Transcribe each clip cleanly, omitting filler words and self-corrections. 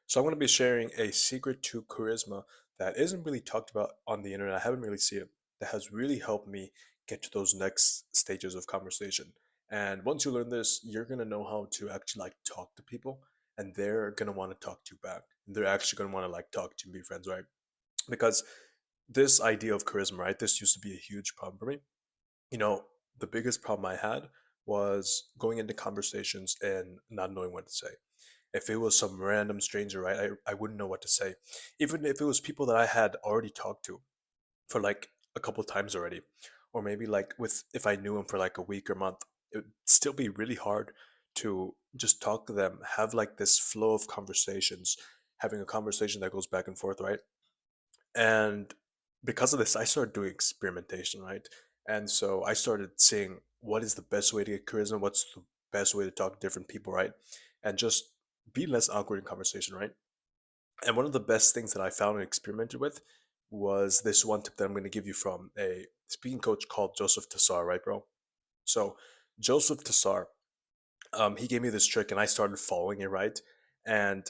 So I'm going to be sharing a secret to charisma that isn't really talked about on the internet. I haven't really seen it. That has really helped me get to those next stages of conversation. And once you learn this, you're going to know how to actually like talk to people, and they're going to want to talk to you back. They're actually going to want to like talk to you and be friends, right? Because this idea of charisma, right? This used to be a huge problem for me. You know, the biggest problem I had was going into conversations and not knowing what to say. If it was some random stranger, right, I wouldn't know what to say. Even if it was people that I had already talked to for like a couple times already, or maybe like with if I knew them for like a week or month, it would still be really hard to just talk to them, have like this flow of conversations, having a conversation that goes back and forth, right? And because of this, I started doing experimentation, right? And so I started seeing what is the best way to get charisma, what's the best way to talk to different people, right? And just be less awkward in conversation, right? And one of the best things that I found and experimented with was this one tip that I'm going to give you from a speaking coach called Joseph Tassar, right, bro? So Joseph Tassar, he gave me this trick, and I started following it, right? And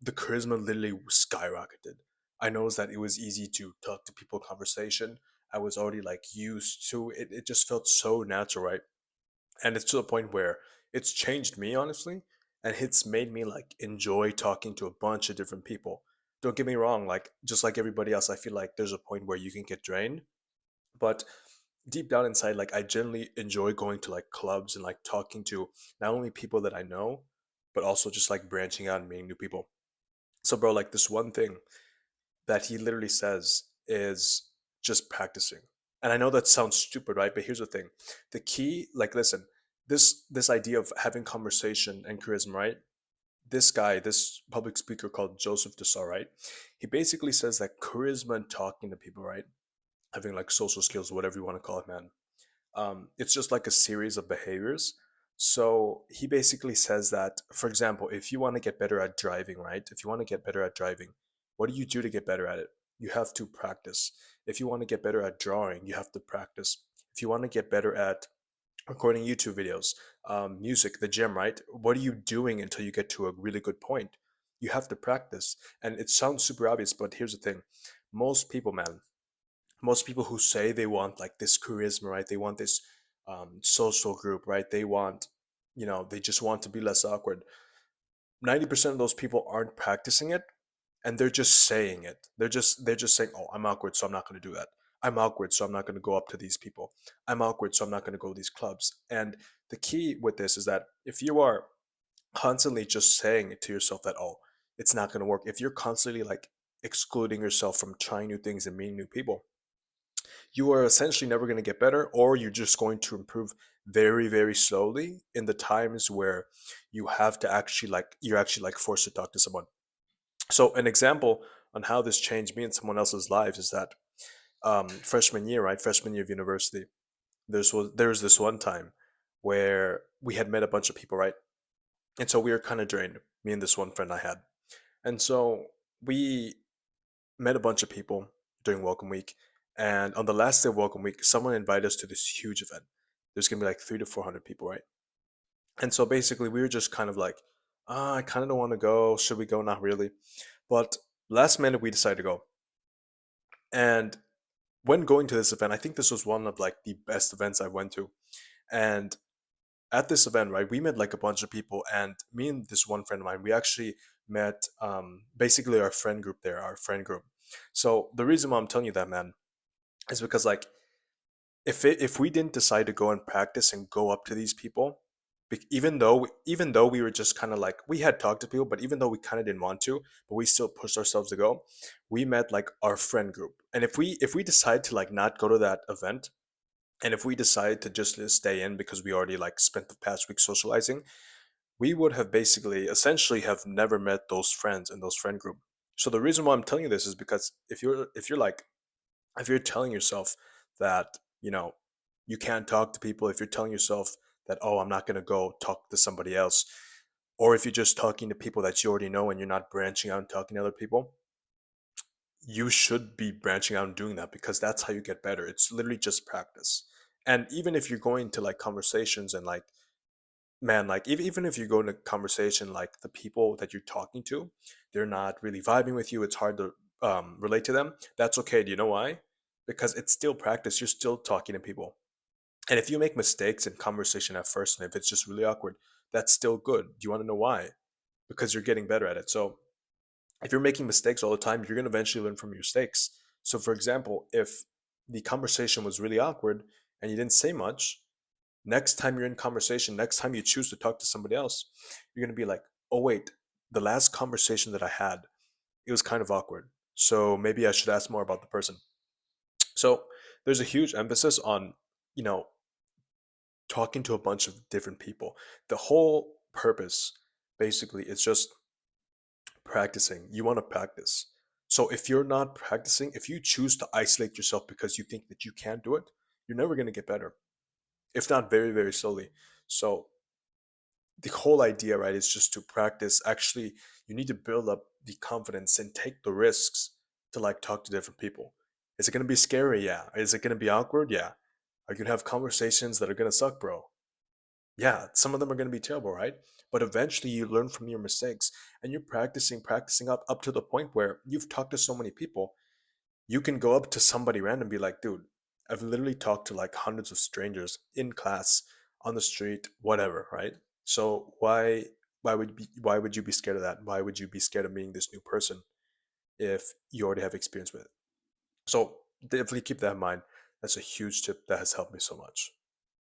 the charisma literally skyrocketed. I noticed that it was easy to talk to people in conversation. I was already like used to it. It just felt so natural, right? And it's to the point where it's changed me, honestly, and it's made me like enjoy talking to a bunch of different people. Don't get me wrong, like just like everybody else, I feel like there's a point where you can get drained, but deep down inside, like I generally enjoy going to like clubs and like talking to not only people that I know, but also just like branching out and meeting new people. So bro, like this one thing that he literally says is just practicing. And I know that sounds stupid, right? But here's the thing. The key, like listen, this idea of having conversation and charisma, right? This guy, this public speaker called Joseph Dessau, right? He basically says that charisma and talking to people, right? Having like social skills, whatever you want to call it, man. It's just like a series of behaviors. So he basically says that, for example, if you want to get better at driving, right? If you want to get better at driving, what do you do to get better at it? You have to practice. If you want to get better at drawing, you have to practice. If you want to get better at recording YouTube videos, music, the gym, right? What are you doing until you get to a really good point? You have to practice. And it sounds super obvious, but here's the thing. Most people, man, most people who say they want like this charisma, right? They want this social group, right? They want, they just want to be less awkward. 90% of those people aren't practicing it, and they're just saying it. They're just saying, "Oh, I'm awkward, so I'm not going to do that. I'm awkward, so I'm not going to go up to these people. I'm awkward, so I'm not going to go to these clubs." And the key with this is that if you are constantly just saying it to yourself that, "Oh, it's not going to work," if you're constantly like excluding yourself from trying new things and meeting new people, you are essentially never going to get better, or you're just going to improve very, very slowly in the times where you have to actually like, you're actually like forced to talk to someone. So, an example on how this changed me and someone else's lives is that freshman year, right? Freshman year of university, there was this one time where we had met a bunch of people, right? And so we were kind of drained, me and this one friend I had. And so we met a bunch of people during Welcome Week. And on the last day of Welcome Week, someone invited us to this huge event. There's gonna be like 300 to 400 people, right? And so basically, we were just kind of like, I kind of don't want to go. Should we go? Not really. But last minute, we decided to go. And when going to this event, I think this was one of like the best events I went to. And at this event, right, we met like a bunch of people, and me and this one friend of mine, we actually met basically our friend group there, our friend group. So the reason why I'm telling you that, man, is because like if we didn't decide to go and practice and go up to these people, even though we were just kind of like, we had talked to people, but even though we kind of didn't want to, but we still pushed ourselves to go. We met like our friend group, and if we decide to like not go to that event, and if we decide to just stay in because we already like spent the past week socializing, we would have basically essentially have never met those friends in those friend group. So the reason why I'm telling you this is because if you're telling yourself that, you can't talk to people, if you're telling yourself that, oh, I'm not going to go talk to somebody else, or if you're just talking to people that you already know and you're not branching out and talking to other people, you should be branching out and doing that, because that's how you get better. It's literally just practice. And even if you're going to like conversations and like man, like even if you go in a conversation, like the people that you're talking to, they're not really vibing with you, it's hard to relate to them. That's okay. Do you know why? Because it's still practice. You're still talking to people. And if you make mistakes in conversation at first, and if it's just really awkward, that's still good. Do you want to know why? Because you're getting better at it. So if you're making mistakes all the time, you're going to eventually learn from your mistakes. So, for example, if the conversation was really awkward and you didn't say much, next time you're in conversation, next time you choose to talk to somebody else, you're going to be like, oh, wait, the last conversation that I had, it was kind of awkward. So maybe I should ask more about the person. So there's a huge emphasis on, you know, talking to a bunch of different people. The whole purpose basically is just practicing. You want to practice. So if you're not practicing, if you choose to isolate yourself because you think that you can't do it, you're never going to get better, if not very, very slowly. So the whole idea, right, is just to practice. Actually, you need to build up the confidence and take the risks to like talk to different people. Is it going to be scary? Yeah. Is it going to be awkward? Yeah. Are you going to have conversations that are going to suck, bro? Yeah, some of them are going to be terrible, right? But eventually you learn from your mistakes and you're practicing up to the point where you've talked to so many people, you can go up to somebody random and be like, dude, I've literally talked to like hundreds of strangers in class, on the street, whatever, right? So why would you be scared of that? Why would you be scared of meeting this new person if you already have experience with it? So definitely keep that in mind. That's a huge tip that has helped me so much.